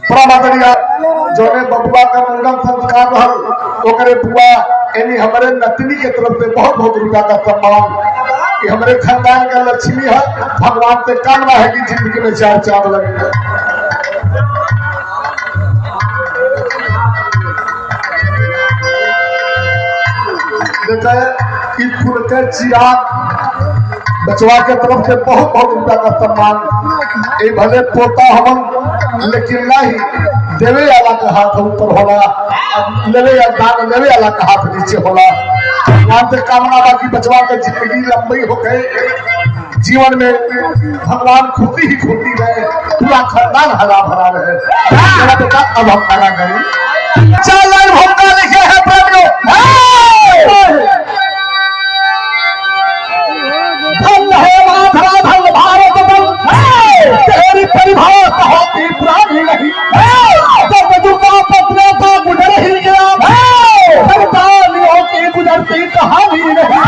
प्रमादरिया जोने बबुआ का मंगल संस्कार रहल ओकरे बुआ यानी हमारे नतनी के तरफ से बहुत बहुत रुपया का सम्मान कि हमारे खानदान का लक्ष्मी है। भगवान से कामना है कि जिंदगी में चार चांद लगे। देखा कि फूल के चिराग बचवा के तरफ से बहुत बहुत रुपया का सम्मान। ये भले पोता हम लेकिन नहीं देवे वाला का हाथ ऊपर होला, लेवे या दान लेवे वाला का हाथ नीचे होला। भगवान से कामना बाकी बचवा के जिंदगी लंबी हो गए, जीवन में भगवान खुशी ही खुशी रहे, पूरा खानदान हरा भरा रहे। बेटा अब हम खाना करें चल भोगा लिखे हैं प्रेमियों। धन है माधरा धन भारत बल, तेरी परिभाषा होती पुरानी नहीं। जब दुर्गा पत्नियों का गुजर ही गया, सरदारियों की गुजरती कहानी नहीं।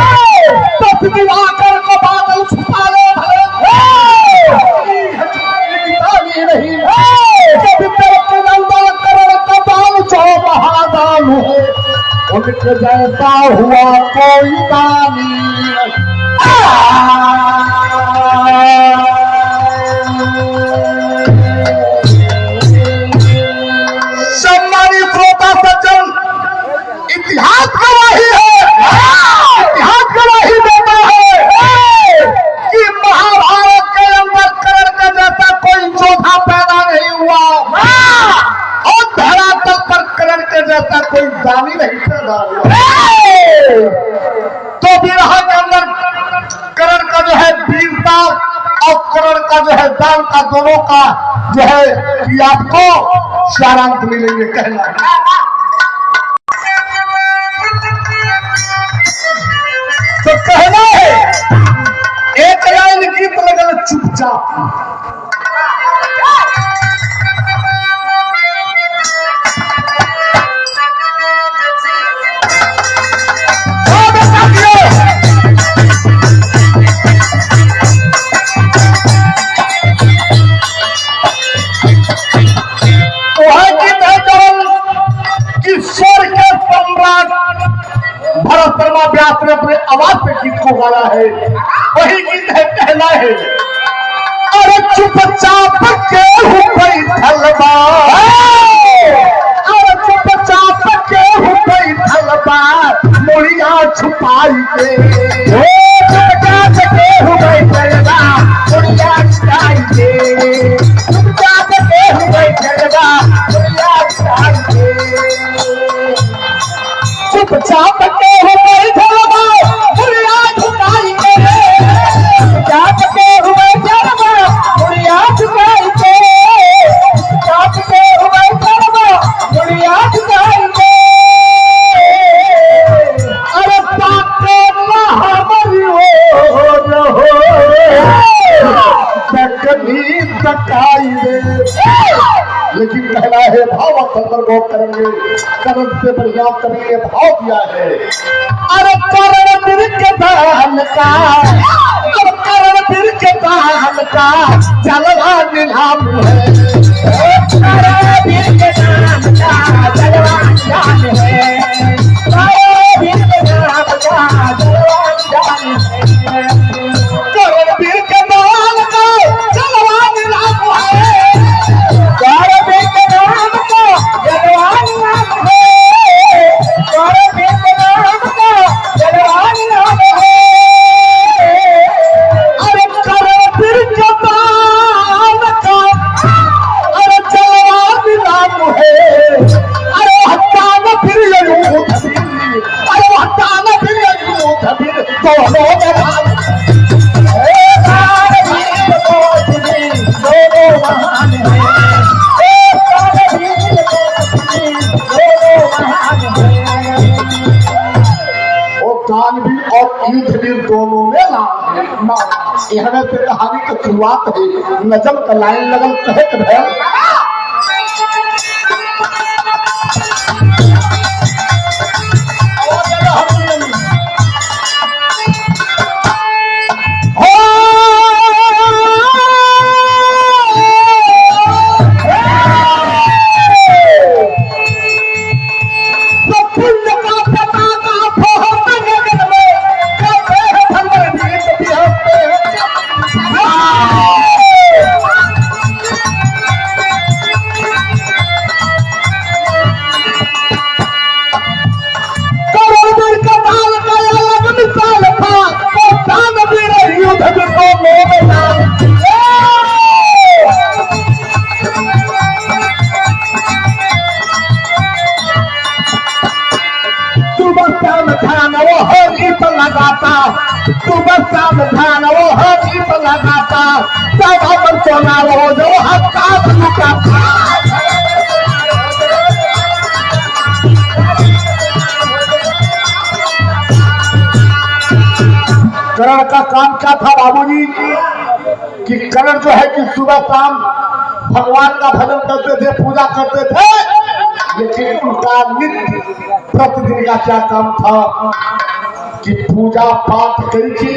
तब दिवाकर को बादल छुपा ले नहीं। जब तेरे नंदा करण का दान चो महादान है, उनके जैसा हुआ कोई दानी। सम्मानित श्रोता सज्जन, इतिहास गवाही है, इतिहास गवाही देता है कि महाभारत के अंदर कर्ण का जैसा कोई योद्धा पैदा नहीं हुआ और धरातल पर कर्ण के जैसा कोई दानी नहीं पैदा हुआ। तो विरह के अंदर कर्ण का जो है वीरता और कर्ण का जो है दान का दोनों का जो है कि आपको सारांश मिलेंगे कहना। तो कहना है एक लाइन गीत लगल चुपचाप। भरत शर्मा व्यास ने अपने आवाज से गीत को गाया है, वही गीत है कहना है अरे चुपचाप के हूँ बैठल बा, अरे चुपचाप के हूँ बैठल बा मुड़िया छुपाई के। चुपचाप के हूँ बैठल बा मुड़िया छुपाई के, चुपचाप के हूँ बैठल बा मुड़िया छुपाई के। चुपचाप के हो बैठल बा मुड़िया छुपाई के, चुपचाप के हो बैठल बा मुड़िया छुपाई के, चुपचाप के हो बैठल बा मुड़िया छुपाई के। अरे पाके महाबली हो रहो तकनी तकाई रे। लेकिन कहना है भाव संदर्भ करेंगे, करण से बढ़िया करेंगे भाव दिया है। अरे करण फिर के दान का, अरे करण फिर के दान का जलवा नीलाम है। करण फिर के दान का जलवा नीलाम है, करण फिर के दान का जलवा नीलाम है। करण फिर के दान का जलवा नीलाम है, दोनों में यहाँ से कहानी की शुरुआत है। नजम का लाइन लगल कहत है सावधान वो दीप लगाता, सब हम सोना रहो जो हत्या लुटाता। करण का काम क्या था बाबूजी कि करण जो है कि सुबह शाम भगवान का भजन करते थे, पूजा करते थे, लेकिन उनका नित्य प्रतिदिन का क्या काम था कि पूजा पाठ करके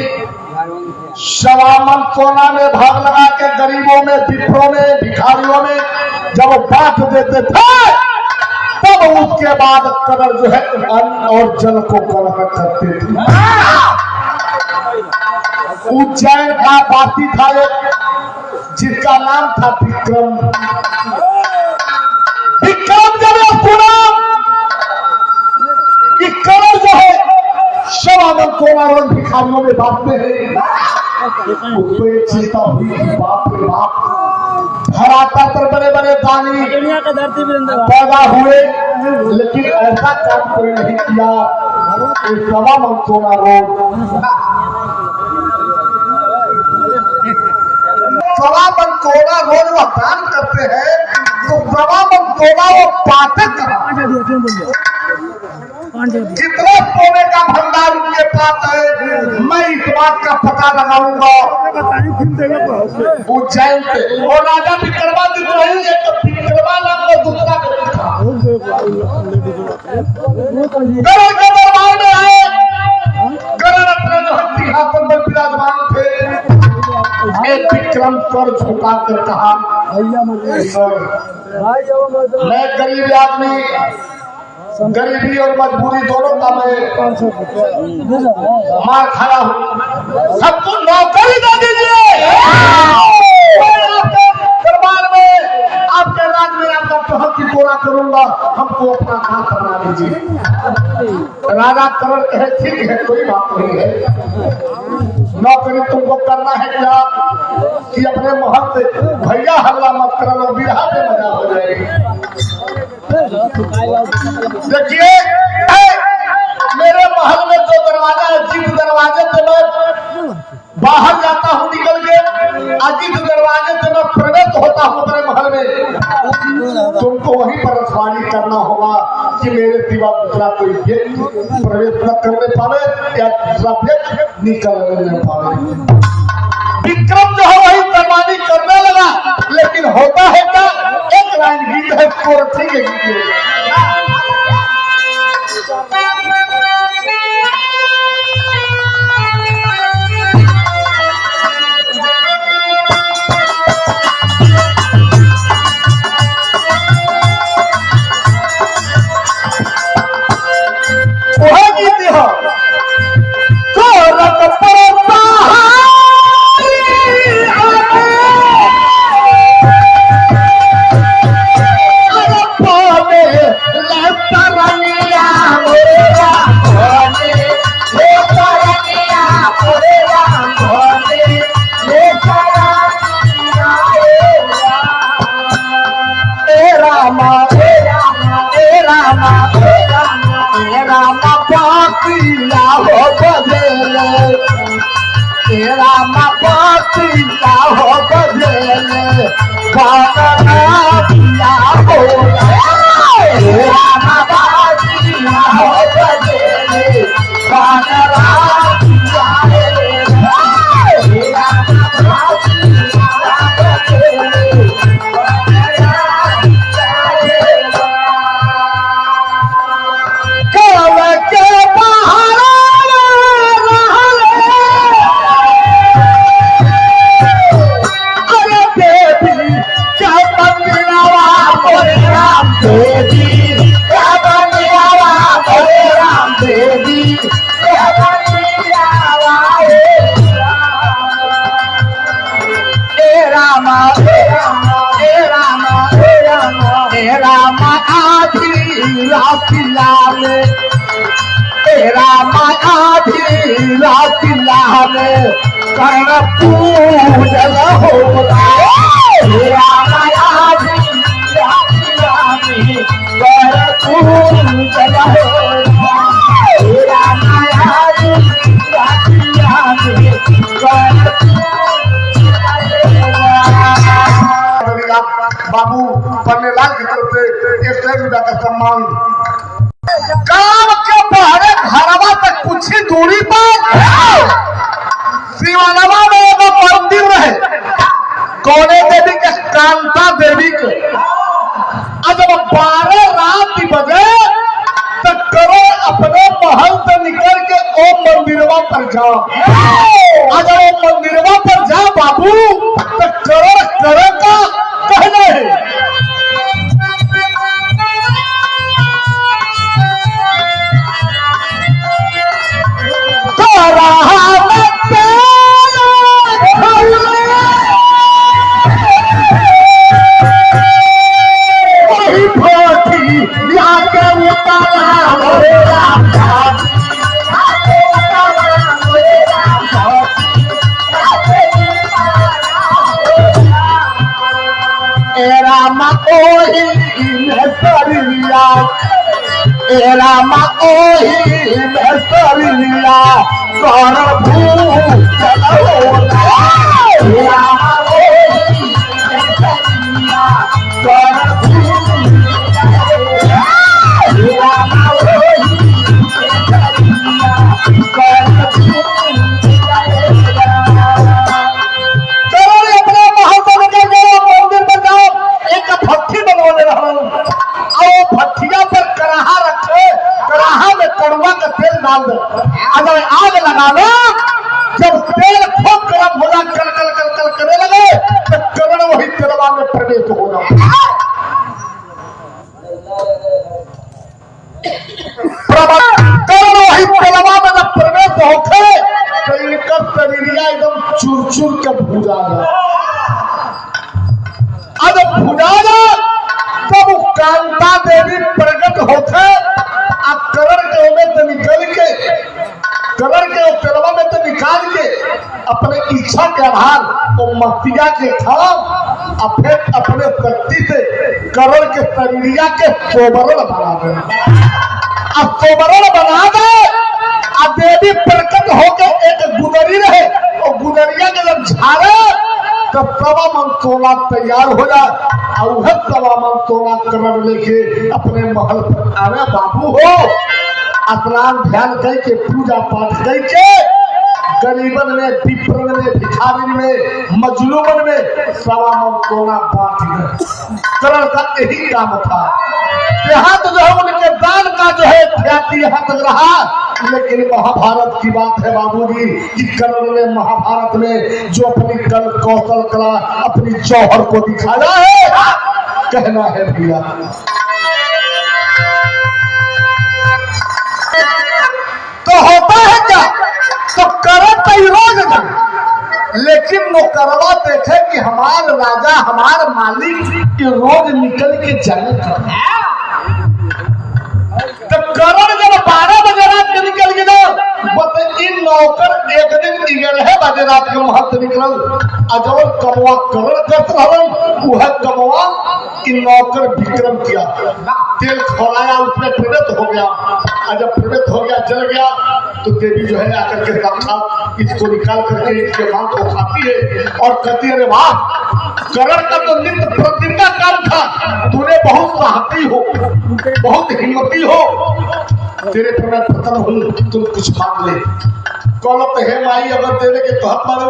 सवामन सोना में भाग लगा के गरीबों में, विप्रों में, भिखारियों में जब बांट देते थे, तब उसके बाद करण जो है अन्न और जल को ग्रहण करते थे। उज्जैन का वासी था एक, जिसका नाम था विक्रम। विक्रम जब सुना कि करण जो है सवामन सोना रोज भिखारियों में बांटते हैं, उसको एक चिंता हुई कि बाप रे बाप, धरातल पर बड़े बड़े दानी पैदा हुए, लेकिन ऐसा काम कोई नहीं किया। सवामन सोना रोज सवामन सोना रोज वो दान करते हैं, तो सवामन सोना वो पाठक करा। जितना सोने का भंडार उनके पास है, मैं इस बात का पता लगाऊंगा उज्जैन से। और राजा विक्रमादित्य नहीं है, तो विक्रमा नाम का दूसरा व्यक्ति था। करण के दरबार में आए, करण अपने जो सिंहासन पर विराजमान थे। एक विक्रम पर झुका कर कहा, मैं गरीब आदमी, गरीबी और मजबूरी दोनों का मैं मार खाया हूँ, सबको नौकरी दे दीजिए। आपके दरबार में, आपके राज में आपका शहर की पूरा करूंगा, हमको अपना हाथ बना दीजिए। राजा करण कहे ठीक है, कोई बात नहीं है, नौकरी तुमको करना है क्या कि अपने महल से भैया हल्ला मत करो, बिरहा में मजा हो जाएगी। देखिए मेरे महल में जो दरवाजा है, जिस दरवाजे से मैं बाहर जाता हूँ निकल के, जिस दरवाजे से मैं प्रवेश होता हूँ अपने महल में, तुमको वहीं पर रखवाली करना होगा कि मेरे सिवा दूसरा कोई व्यक्ति प्रवेश न करने पावे या दूसरा व्यक्ति निकलने न पावे। विक्रम जो है वही प्रमाणित करने लगा, लेकिन होता है क्या, एक लाइन गीत है, कोरथी के गीत वह गीत है, कोरथ परता कर्ण पूजन होता बाबू पन्नेलाल की तरफ से 100 रुपया का सम्मान। गांव के बाहर घरवा तक कुछ ही दूरी पर शिवानवा में एक मंदिर है, कौने देवी के? कांता देवी के। जब 12 रात बजे तक करो अपने महल से निकल के ओ मंदिरवा पर जाओ। जब वो मंदिरवा पर जा बाबू तो करो करे का कहना है। रामा ओही में सरिया कर भूत रामा ओही में सरिया कर भूत रामा ओही में सरिया कर भूत। चलो अपने महल के मंदिर में जाओ, एक भट्ठी बनवाने रहा और भट्टिया पर कड़ाहा रखे, कड़ाहा में कड़वा का तेल डाल दो। अगर आग लगा लो, जब तेल खूब गर्म होगा कल कल कल कल करने लगे तो करण वही तेलवा में प्रवेश होगा। करण वही तेलवा में जब प्रवेश होके तो इनका शरीरिया एकदम चूर चूर के भूजा जाए। अब भूजा जाए तब कांता देवी प्रकट होकर करण के में तो निकल के करण के तेलवा में तो निकाल के अपने इच्छा के आधार वो मतिया के खाम और फिर अपने शक्ति से करण के शरीरिया के सोबरण बना दे। अब सोबरण बना दे और देवी प्रकट होकर एक गुदरी रहे और गुदरिया के जब झाड़े तब सवा मन सोना तैयार हो जाए और वह सवा मन सोना करण लेके अपने महल पर आवे। बाबू हो स्नान ध्यान करके पूजा पाठ करके गरीबन में, विप्रन में, भिखारी में, मजलूमन में सवा मन सोना बांट गए। करण का यही काम था। यहाँ तो जो है उनके दान का जो है ख्याति यहाँ तक रहा। लेकिन महाभारत की बात है बाबूजी कि कर्ण ने महाभारत में जो अपनी कल कौशल कला अपनी जौहर को दिखाया है, कहना है भैया। तो होता है क्या? तो करण तो रोज था, लेकिन वो करवा देखे कि हमार राजा हमार मालिक रोज निकल के जाने तो करण जब 12 बजे रात के निकल गए इन नौकर एक दिन 11 बजे रात के महल से निकल अजवर कमवा करण करत रहन वह कमवा इन नौकर विक्रम किया, तेल खोलाया, उसमें प्रवृत्त हो गया। और जब प्रवृत्त हो गया, जल गया तो देवी जो है आकर के साक्षात इसको निकाल करके इसके मांग को खाती है और कहती है, अरे वाह करण का तो नित्य प्रतिदिन का काम था, तूने बहुत साहसी हो, बहुत हिम्मती हो, तेरे पर मैं प्रसन्न हूँ, तुम कुछ मांग ले। कौलत है माई अगर देने के तो हम मारो,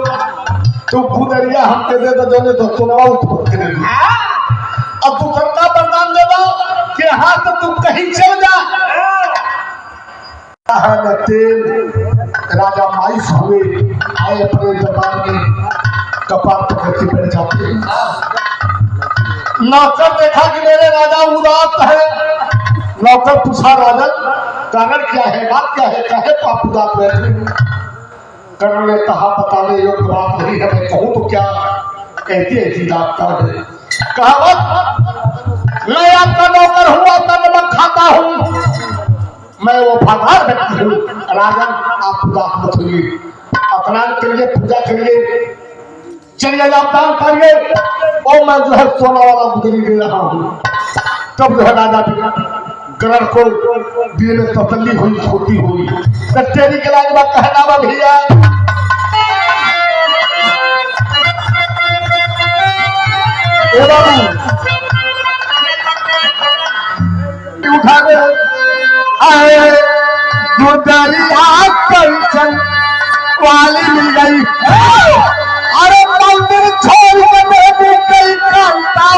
तू गुदरिया हमके दे दो, जोने तो सुनवा उठे अब तू सरकार वरदान दे दो कि हाँ तो तू कहीं चल जा। तेल राजा मायूस हुए, आए अपने दरबार में कपाल पकड़ के बैठ जाते हैं। नौकर देखा कि मेरे राजा उदास है। नौकर पूछा, राजन कारण क्या है, बात क्या है, काहे पाप उदास बैठे? कर्ण ने कहा, बताने योग्य बात नहीं है, मैं कहूँ तो क्या कहती ऐसी दाता है। कहा मैं आपका नौकर हूँ, आपका नमक खाता हूँ, मैं वो वफादार व्यक्ति हूँ। राजन आप उदास मत होइए, स्नान करिए, पूजा करिए, चलिए आप दान करिए और मैं जो है सोना वाला गुदरी दे रहा हूँ। तब जो है राजा करण को दिल में तसल्ली हुई, छोटी हुई। तेरी के लाग बात कहना भैया ए बाबू उठा दे आए दुदरिया कंचन वाली मिल गई। अरे मंदिर छोड़ के बेबी गई कांता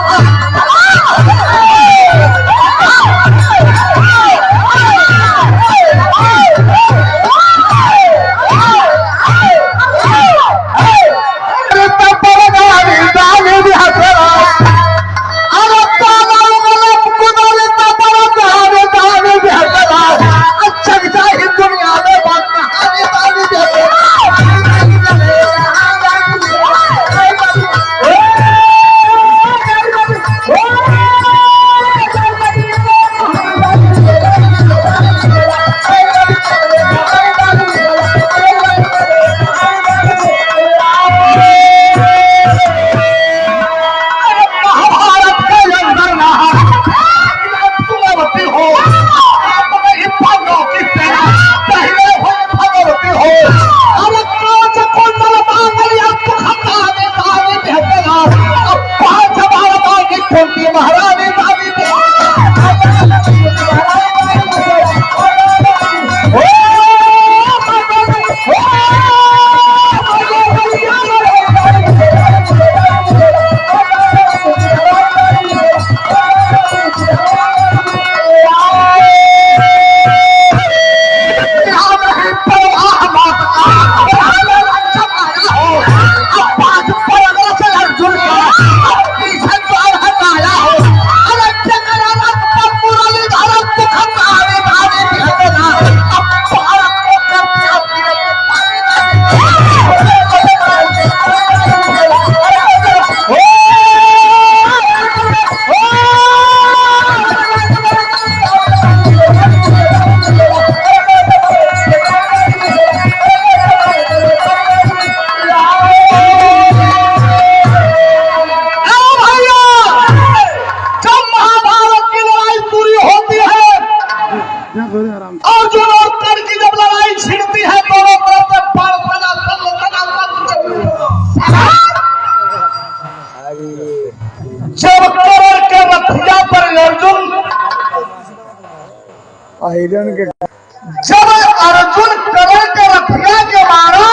जब अर्जुन करण के रथिया के मारा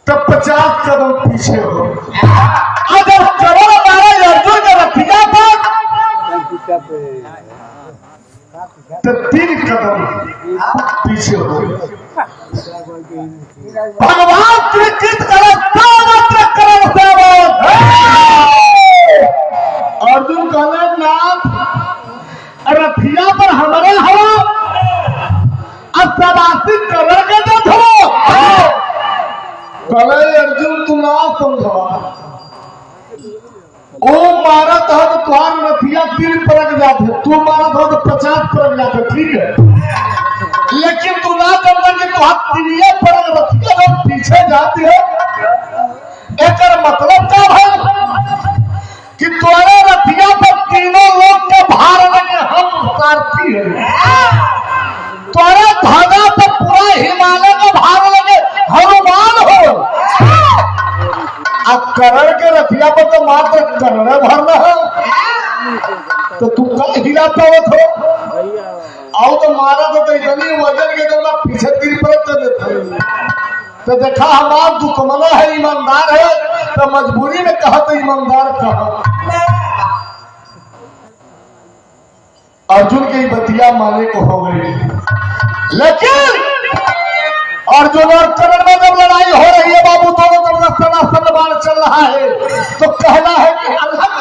तब 50 कदम पीछे हो। अगर करण मारा अर्जुन के रथिया पर तो 3 कदम पीछे हो। भगवान त्रिकृत अर्जुन कहले नाथ रथिया पर हमारे हो अदासी कलर के देख हो। कहले अर्जुन तू ना समझा ओ मारत हो तो तुहार रथिया 3 परक जाते, तू मारत हो तो 50 परक जाते, ठीक है, लेकिन तू ना समझा कि तुहार 3 परक रथिया हम पीछे जाते हो। एक मतलब क्या है कि तुम्हारे रथिया पर तीनों लोग के भार लगे, हम सारथी हैं। तुम्हारे धागा पर पूरा हिमालय का भार लगे, हनुमान हो। अब करण के रथिया पर तो मात्र करण भरना है, तो तुम का हिला पावत हो आओ तो मारा तो इतनी वजन के जब पीछे 3 परत चले थे। तो देखा हमारा दुश्मना है, ईमानदार है, तो मजबूरी में कहा तो ईमानदार कहा। अर्जुन की बतिया माने को हो गई, लेकिन अर्जुन और करण में जब लड़ाई हो रही है बाबू, दोनों तरफ सनातन बाण चल रहा है, तो कहना है कि अल्लाह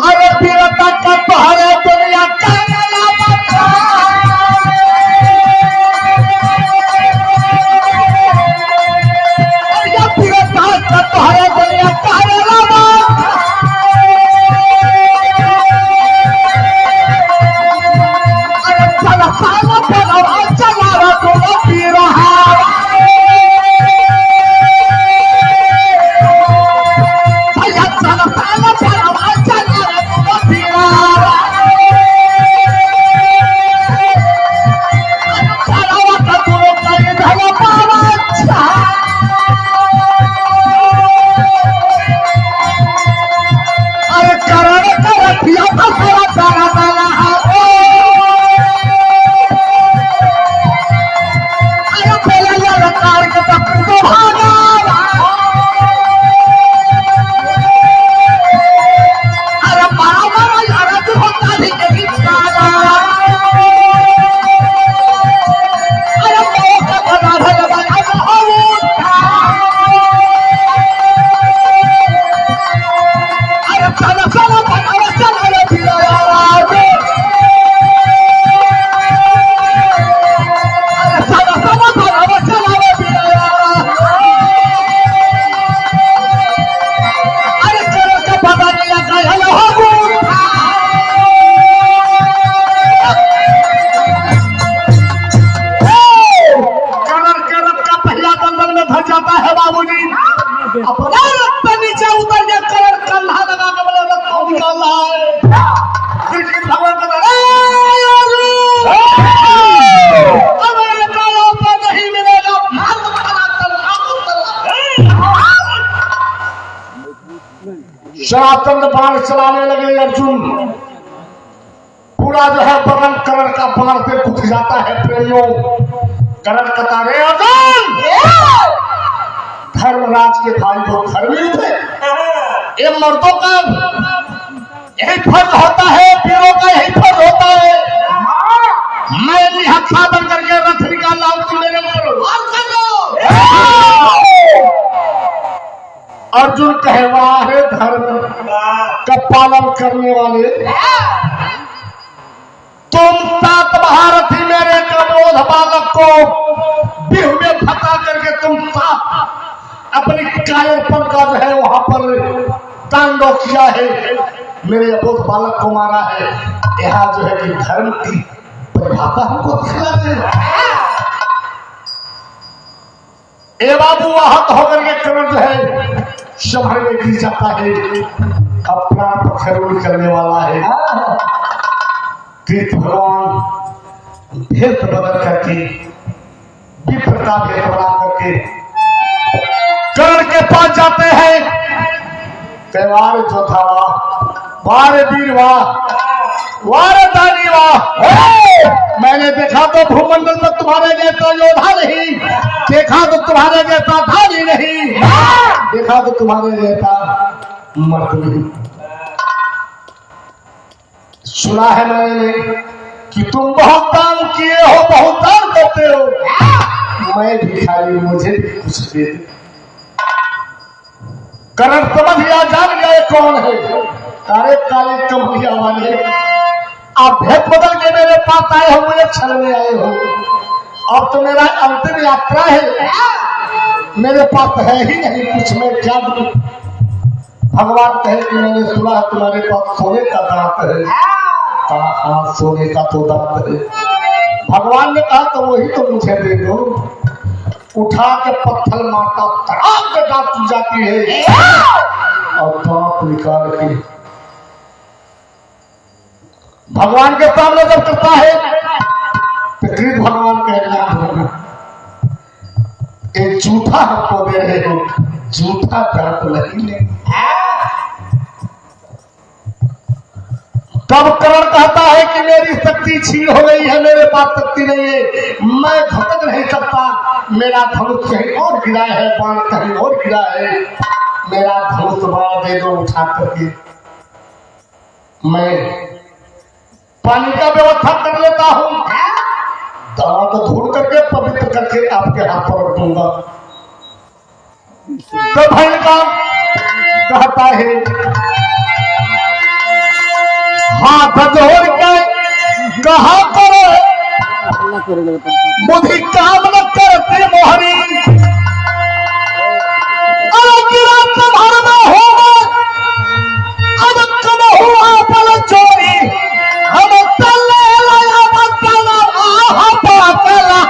अरे पीरता का तोहरे दुनिया का जरासंध बाण चलाने लगे अर्जुन। पूरा जो है बदन कर्ण का बाण से घुस जाता है प्रेमियों। कर्ण कहता रे अर्जुन, धर्मराज के भाई को धर्मी थे, ये मर्दों का यही फर्ज होता है, वीरों का यही फर्ज होता है। मैं निहत्था बन करके रथ निकाल लाऊं, तुम मेरे ऊपर वार कर दो। अर्जुन कहे वाह धर्म का पालन करने वाले, तुम सात महारथी मेरे कबोध बालक को बिहू में फंसा करके तुम सात अपनी कायरपन का जो है वहां पर तांडव किया है, मेरे अबोध बालक को मारा है। यहाँ जो है कि धर्म की परिभाषा हमको दिखला दे। ए बाबू आहत होकर के कर्ण जो है संभल में गिर जाता है, अपना पखरूल करने वाला है। कृष्ण भगवान भेद बदल करके विप्र का भेद बना करके कर्ण के पास जाते हैं। त्योहार जो था वार वीर वाह, वार दानी वाह। मैंने देखा तो भूमंडल में तुम्हारे जैसा योद्धा नहीं, देखा तो तुम्हारे जैसा धानी नहीं, देखा तो तुम्हारे जैसा मर्द नहीं। सुना है मैंने कि तुम बहुत दान किए हो, बहुत दान करते हो, मैं भिखारी, मुझे भी कुछ दे दे। कर्ण समझ गया, जान गया ये कौन है। अरे काली कमरिया वाले, आप भेद बदल के मेरे पास आए हो, मुझे छलने आए हो। अब तो मेरा अंतिम यात्रा है, मेरे पास है ही नहीं कुछ, मैं क्या दूं। भगवान कहे कि मैंने सुना है तुम्हारे पास सोने का दांत है। हाँ, सोने का तो दांत है। भगवान ने कहा तो वही तो मुझे दे दो। उठा के पत्थर मारता, तड़ाक के दांत टूट जाती है और दांत निकाल के भगवान के सामने जब करता है तो कृष्ण भगवान कहना एक झूठा हमको दे रहे हो, झूठा दांत नहीं ले। तब कर्ण कहता है कि मेरी शक्ति छीन हो गई है, मेरे पास शक्ति नहीं है, मैं भटक नहीं सकता। मेरा धनुष कहीं और गिरा है, बाण कहीं और गिरा है, मेरा धनुष बाण दे दो उठा करके, मैं पानी का व्यवस्था कर लेता हूं, दांत धुल करके पवित्र करके आपके हाथ पर रखूंगा। तो भाई का कहता है हाथ जोड़ के कहा करो, बुद्धि काम न करते मोहरी, गिरा तुम्हारा में होगा, अब कब हुआ पल चोरी, हम तले लया बतला आहा पातला।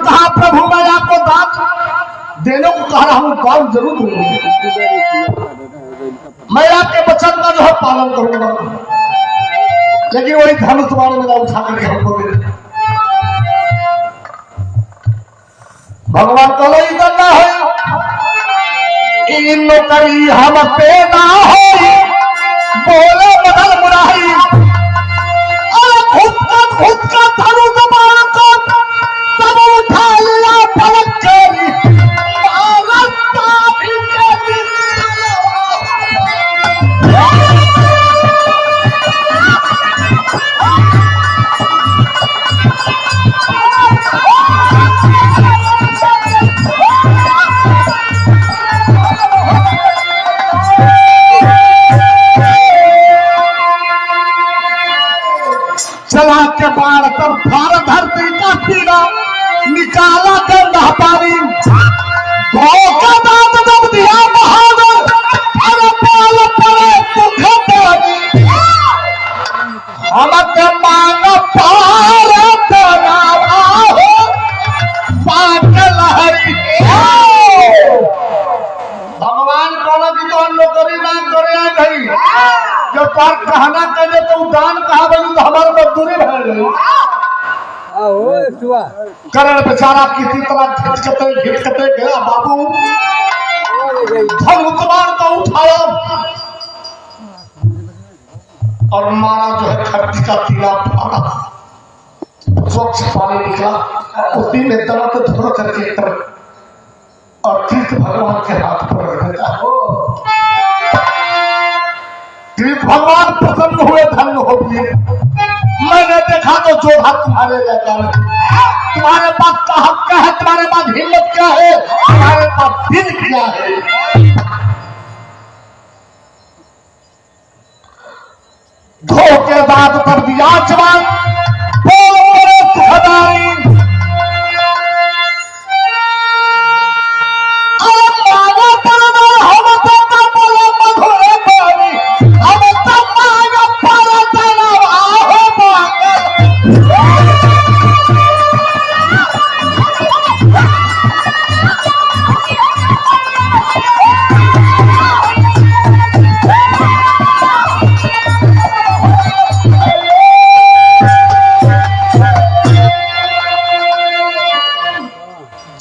कहा प्रभु मैं आपको दान देने को कह रहा हूं, दान जरूर दूंगा, मैं आपके वचन का जो है पालन करूंगा, लेकिन वही धनुष बाण मेरा उठा करके हमको दे। भगवान को नहीं करना है, इन नौकरी हम पे ना हो, बोले बदल मुराही, और खुद का धनुष बाण को तब उठा लिया पलक करी, चला के बाढ़ तब फार धरती का पीड़ा निकाला गंदा पानी, धोखा दांत जब दिया बहादुर, अरे पाल पड़े तुझे पानी, हम के मांग पार तनाव हो, पाक लहरी तार कहना करे तो दान कहा बोलू तो हमारे मजदूरी भर गई। करण बेचारा किसी तरह घिटकते गया बाबू धन उतमान का उठाया और मारा जो है खट्टी का तीला फाड़ा, स्वच्छ पानी निकला, उसी में दर्द धो करके और कृष्ण भगवान के हाथ पर रख देता है। कृष्ण भगवान प्रसन्न हुए, धन्य हो गए। मैंने देखा तो जोधा तुम्हारे लगा, तुम्हारे पास ताकत क्या है, तुम्हारे पास हिम्मत क्या है, तुम्हारे पास दिल क्या है। धो के दांत पर दिया जवान, बोल बोले सुखदाई,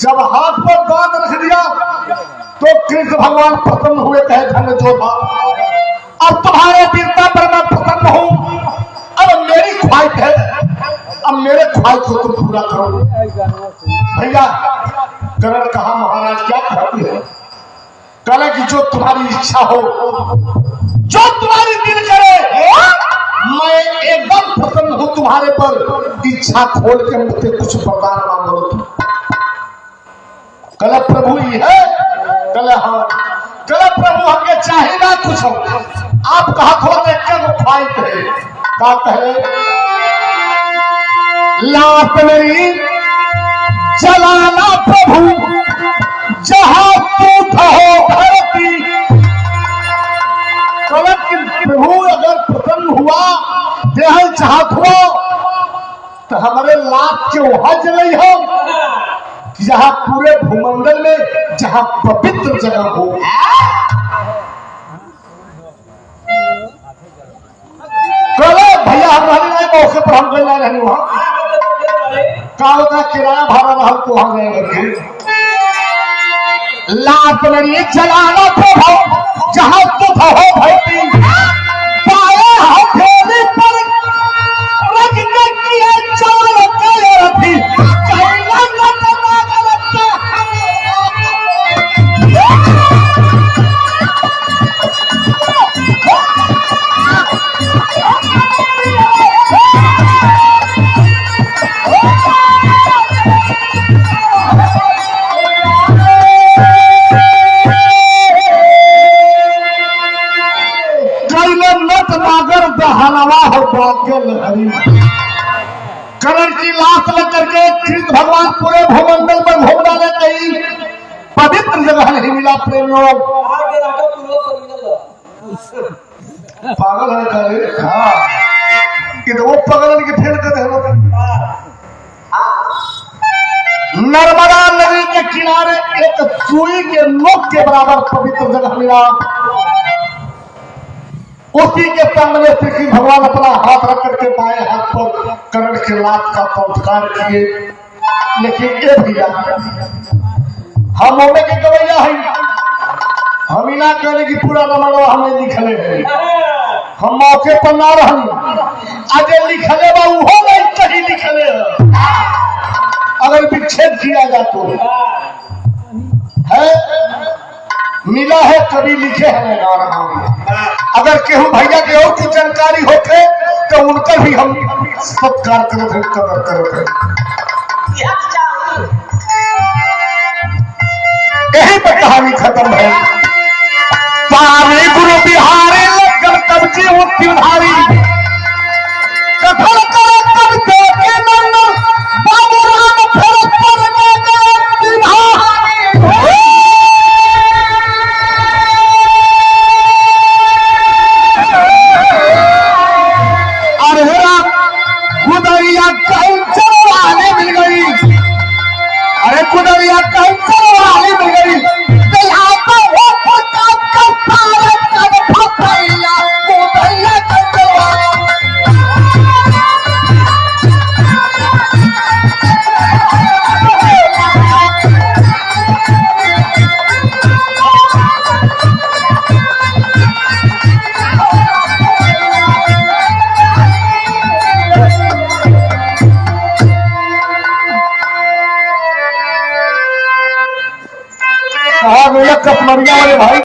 जब हाथ पर दांत रख दिया तो कृष्ण भगवान प्रसन्न हुए, कहे धन्य जोधा, अब तुम्हारे वीरता पर मैं प्रसन्न हूं, अब मेरी ख्वाहिश है, अब मेरे ख्वाहिश को तुम पूरा करो। भैया करण कहा महाराज क्या कहती है? कहे कि जो तुम्हारी इच्छा हो, जो तुम्हारी दिल करे, मैं एकदम प्रसन्न हूं तुम्हारे पर, इच्छा खोल के मुझसे कुछ वरदान मांगो। कल प्रभु ही है, कल हाँ, कल प्रभु हमें चाहे ना कुछ हो, आप कहा थो देखते वो ख्वाहिश है, क्या कहे? लात मेरी जलाना प्रभु जहां तू हो धरती। कल प्रभु अगर प्रसन्न हुआ, देह चाहत हो तो हमारे लात के वहां जले हो, जहां पूरे भूमंडल में जहां पवित्र जगह हो। कलो भैया हमारे नए मौके पर हम गए नहीं, वहां काल का किराया भाड़ा रहा तो हम गए। लात मेरी जलाना प्रभु जहां तुझ हो भैती, पाए हथेली पर रख के किए चाल के रथी, करण की लाश लेकर के कृष्ण भगवान पूरे भूमंडल में घूम डाले, कहीं पवित्र जगह नहीं मिला। प्रेम लोग पागल है करे, हाँ कि तो वो पगलन के फेल कर दे। नर्मदा नदी के किनारे एक सुई के नोक के बराबर पवित्र जगह मिला, उसी के सामने श्री कृष्ण भगवान अपना हाथ रख करके बाएं हाथ पर करण के लात का संस्कार किए। लेकिन ये भैया हम होने के गवैया है, हम ही ना कहने की पूरा रमणवा हमें लिखले है, हम मौके पर ना रही, आज लिखले बा वो नहीं कहीं लिखले है, अगर विच्छेद किया जा तो है मिला है, कभी लिखे हमें ना रहा। अगर केहू भैया के और कुछ जानकारी होते तो उनका भी हम सत्कार करते हैं, कदर करते हैं। यही पर कहानी खत्म है। पारे गुरु बिहारी लगन कब्जी मुक्ति उधारी, कथन करे तब देखे मन बाबू राम फिर पर कुदरिया कंचन वाली मिल गई, तलवारियां वाले भाई